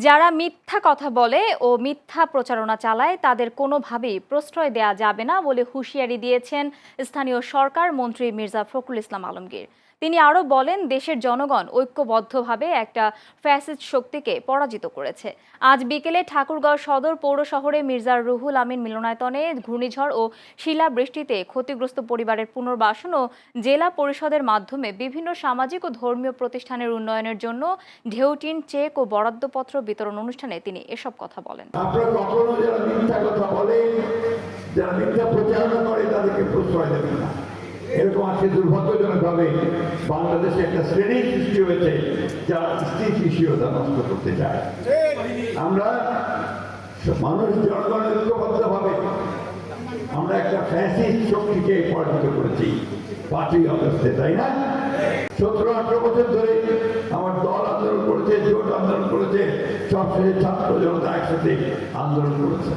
যারা মিথ্যা কথা বলে ও মিথ্যা প্রচারণা চালায় তাদের কোনোভাবেই প্রশ্রয় দেয়া যাবে না বলে হুঁশিয়ারি দিয়েছেন স্থানীয় সরকার মন্ত্রী মির্জা ফখরুল ইসলাম আলমগীর। তিনি আরও বলেন, দেশের জনগণ ঐক্যবদ্ধভাবে একটা ফ্যাসিস্ট শক্তিকে পরাজিত করেছে। আজ বিকেলে ঠাকুরগাঁও সদর পৌর শহরে মির্জা রুহুল আমিন মিলনায়তনে ঘূর্ণিঝড় ও শিলাবৃষ্টিতে ক্ষতিগ্রস্ত পরিবারের পুনর্বাসন ও জেলা পরিষদের মাধ্যমে বিভিন্ন সামাজিক ও ধর্মীয় প্রতিষ্ঠানের উন্নয়নের জন্য ঢেউটিন, চেক ও বরাদ্দপত্র বিতরণ অনুষ্ঠানে তিনি এসব কথা বলেন। আপনারা কখনো যারা মিথ্যা কথা বলে, যারা মিথ্যা প্রচারণা করে তাদেরকে প্রশ্রয় দেবেন না। এরকম আজকে দুর্ভাগ্যজনকভাবে বাংলাদেশে একটা শ্রেণী সৃষ্টি হয়েছে যারা স্থিতিশীলতা নষ্ট করতে চায়। আমরা মানুষ জনগণের ঐক্যবদ্ধভাবে আমরা একটা ফ্যাসিস্ট শক্তিকে পরাজিত করেছি 5ই আগস্টে, তাই না? 17-18 বছর ধরে আমার দল আন্দোলন করেছে, জোট আন্দোলন করেছে, সবশেষে ছাত্র জনতা একসাথে আন্দোলন করেছে।